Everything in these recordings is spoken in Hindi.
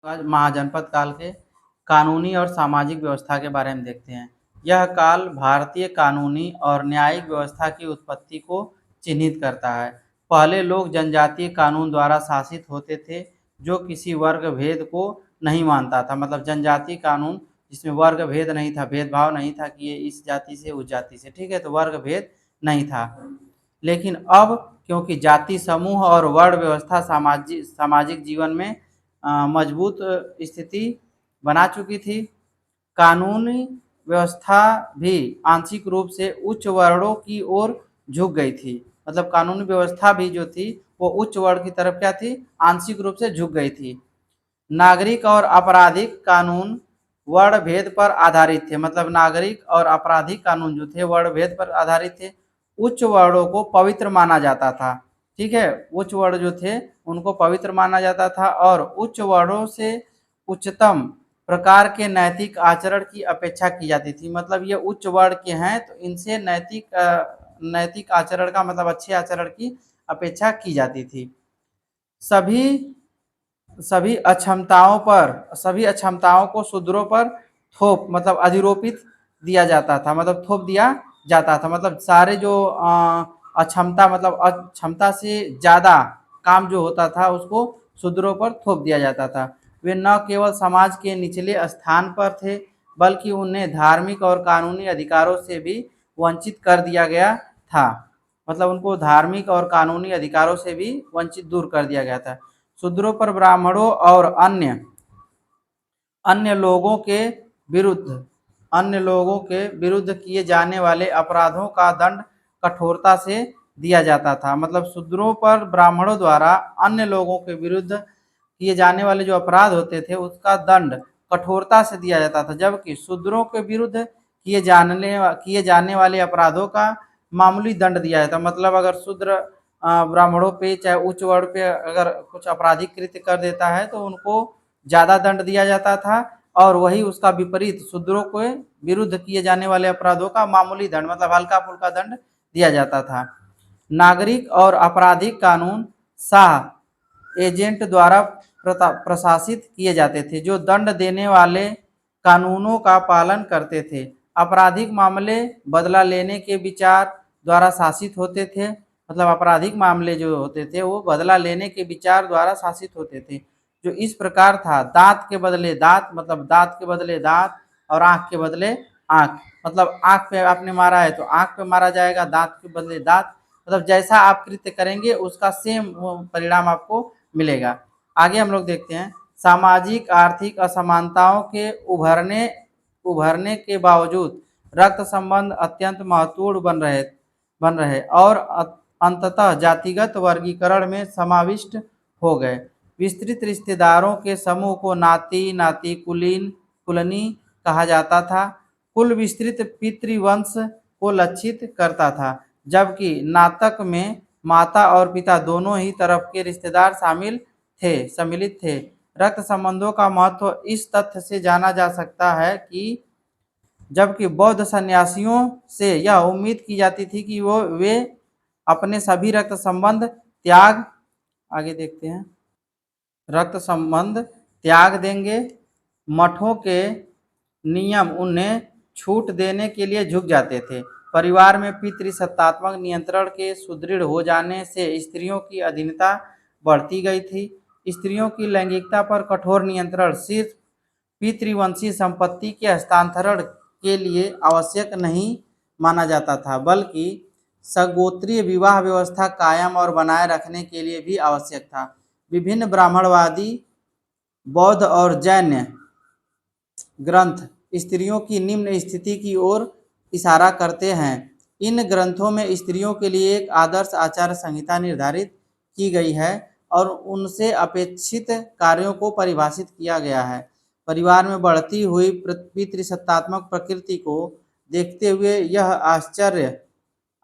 आज महाजनपद काल के कानूनी और सामाजिक व्यवस्था के बारे में देखते हैं। यह काल भारतीय कानूनी और न्यायिक व्यवस्था की उत्पत्ति को चिन्हित करता है। पहले लोग जनजातीय कानून द्वारा शासित होते थे, जो किसी वर्ग भेद को नहीं मानता था। मतलब जनजातीय कानून जिसमें वर्ग भेद नहीं था, भेदभाव नहीं था कि ये इस जाति से उस जाति से, ठीक है, तो वर्ग भेद नहीं था। लेकिन अब क्योंकि जाति समूह और वर्ण व्यवस्था सामाजिक जीवन में मजबूत स्थिति बना चुकी थी, कानूनी व्यवस्था भी आंशिक रूप से उच्च वर्णों की ओर झुक गई थी। मतलब कानूनी व्यवस्था भी जो थी वो उच्च वर्ण की तरफ क्या थी, आंशिक रूप से झुक गई थी। नागरिक और आपराधिक कानून वर्ण भेद पर आधारित थे। मतलब नागरिक और आपराधिक कानून जो थे वर्ण भेद पर आधारित थे। उच्च वर्णों को पवित्र माना जाता था, ठीक है, उच्च वर्ण जो थे उनको पवित्र माना जाता था और उच्च वर्णों से उच्चतम प्रकार के नैतिक आचरण की अपेक्षा की जाती थी। मतलब ये उच्च वर्ण के हैं तो इनसे नैतिक आचरण का मतलब अच्छे आचरण की अपेक्षा की जाती थी। सभी सभी अक्षमताओं को शूद्रों पर थोप मतलब अधिरोपित दिया जाता था। मतलब थोप दिया जाता था। मतलब सारे जो अक्षमता मतलब अक्षमता से ज़्यादा काम जो होता था उसको शूद्रों पर थोप दिया जाता था। वे न केवल समाज के निचले स्थान पर थे, बल्कि उन्हें धार्मिक और कानूनी अधिकारों से भी वंचित कर दिया गया था। मतलब उनको धार्मिक और कानूनी अधिकारों से भी वंचित दूर कर दिया गया था। शूद्रों पर ब्राह्मणों और अन्य लोगों के विरुद्ध किए जाने वाले अपराधों का दंड कठोरता से दिया जाता था। मतलब शूद्रों पर ब्राह्मणों द्वारा अन्य लोगों के विरुद्ध किए जाने वाले जो अपराध होते थे उसका दंड कठोरता से दिया जाता था, जबकि शूद्रों के विरुद्ध किए जाने वाले अपराधों का मामूली दंड दिया जाता। मतलब अगर शूद्र ब्राह्मणों पे चाहे उच्च वर्ण पे अगर कुछ आपराधिक कृत्य कर देता है तो उनको ज़्यादा दंड दिया जाता था, और वही उसका विपरीत शूद्रों के विरुद्ध किए जाने वाले अपराधों का मामूली दंड मतलब हल्का फुल्का दंड दिया जाता था। नागरिक और आपराधिक कानून शाह एजेंट द्वारा प्रशासित किए जाते थे, जो दंड देने वाले कानूनों का पालन करते थे। आपराधिक मामले बदला लेने के विचार द्वारा शासित होते थे। मतलब आपराधिक मामले जो होते थे वो बदला लेने के विचार द्वारा शासित होते थे, जो इस प्रकार था: दांत के बदले दांत, मतलब दांत के बदले दांत, और आंख के बदले आंख। मतलब आंख पे आपने मारा है तो आंख पे मारा जाएगा, दांत के बदले दांत। मतलब जैसा आप कृत्य करेंगे उसका सेम परिणाम आपको मिलेगा। आगे हम लोग देखते हैं, सामाजिक आर्थिक असमानताओं के उभरने के बावजूद रक्त संबंध अत्यंत महत्वपूर्ण बन रहे और अंततः जातिगत वर्गीकरण में समाविष्ट हो गए। विस्तृत रिश्तेदारों के समूह को नाती नाती कुलनी कहा जाता था। कुल विस्तृत पितृवंश को लक्षित करता था, जबकि नातक में माता और पिता दोनों ही तरफ के रिश्तेदार सम्मिलित थे। रक्त संबंधों का महत्व इस तथ्य से जाना जा सकता है कि जबकि बौद्ध सन्यासियों से यह उम्मीद की जाती थी कि वे अपने सभी रक्त संबंध त्याग देंगे, मठों के नियम उन्हें छूट देने के लिए झुक जाते थे। परिवार में पितृसत्तात्मक नियंत्रण के सुदृढ़ हो जाने से स्त्रियों की अधीनता बढ़ती गई थी। स्त्रियों की लैंगिकता पर कठोर नियंत्रण सिर्फ पितृवंशी संपत्ति के हस्तांतरण के लिए आवश्यक नहीं माना जाता था, बल्कि सगोत्रीय विवाह व्यवस्था कायम और बनाए रखने के लिए भी आवश्यक था। विभिन्न ब्राह्मणवादी, बौद्ध और जैन ग्रंथ स्त्रियों की निम्न स्थिति की ओर इशारा करते हैं। इन ग्रंथों में स्त्रियों के लिए एक आदर्श आचार संहिता निर्धारित की गई है और उनसे अपेक्षित कार्यों को परिभाषित किया गया है। परिवार में बढ़ती हुई पितृसत्तात्मक प्रकृति को देखते हुए यह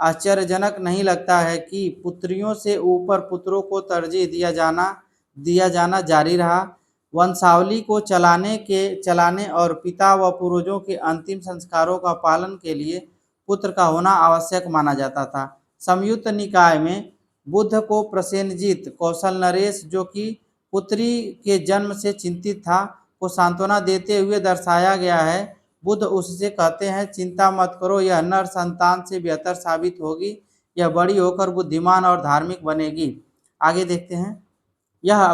आश्चर्यजनक नहीं लगता है कि पुत्रियों से ऊपर पुत्रों को तरजीह दिया जाना जारी रहा। वंशावली को चलाने और पिता व पूर्वजों के अंतिम संस्कारों का पालन के लिए पुत्र का होना आवश्यक माना जाता था। संयुक्त निकाय में बुद्ध को प्रसेनजीत कौशल नरेश, जो कि पुत्री के जन्म से चिंतित था को सांत्वना देते हुए दर्शाया गया है। बुद्ध उससे कहते हैं, चिंता मत करो, यह नर संतान से बेहतर साबित होगी, यह बड़ी होकर बुद्धिमान और धार्मिक बनेगी। आगे देखते हैं, यह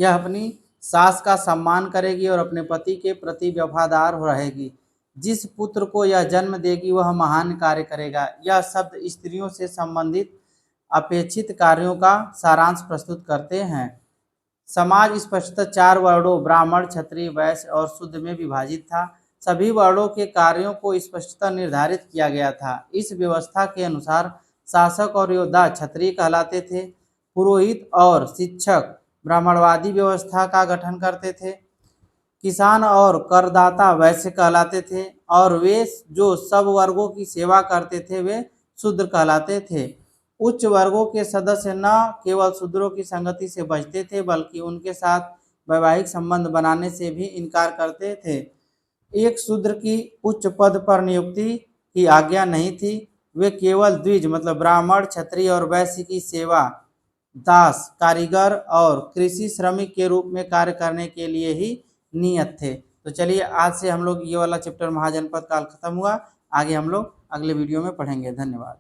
अपनी सास का सम्मान करेगी और अपने पति के प्रति वफादार रहेगी। जिस पुत्र को यह जन्म देगी वह महान कार्य करेगा। यह शब्द स्त्रियों से संबंधित अपेक्षित कार्यों का सारांश प्रस्तुत करते हैं। समाज स्पष्टतः 4 वर्णों ब्राह्मण, क्षत्रिय, वैश्य और शूद्र में विभाजित था। सभी वर्णों के कार्यों को स्पष्टतः निर्धारित किया गया था। इस व्यवस्था के अनुसार शासक और योद्धा क्षत्रिय कहलाते थे, पुरोहित और शिक्षक ब्राह्मणवादी व्यवस्था का गठन करते थे, किसान और करदाता वैश्य कहलाते थे और वे जो सब वर्गों की सेवा करते थे वे शूद्र कहलाते थे। उच्च वर्गों के सदस्य न केवल शूद्रों की संगति से बचते थे बल्कि उनके साथ वैवाहिक संबंध बनाने से भी इनकार करते थे। एक शूद्र की उच्च पद पर नियुक्ति की आज्ञा नहीं थी। वे केवल द्विज मतलब ब्राह्मण, क्षत्रिय और वैश्य की सेवा, दास, कारीगर और कृषि श्रमिक के रूप में कार्य करने के लिए ही नियत थे। तो चलिए आज से हम लोग ये वाला चैप्टर महाजनपद काल खत्म हुआ। आगे हम लोग अगले वीडियो में पढ़ेंगे। धन्यवाद।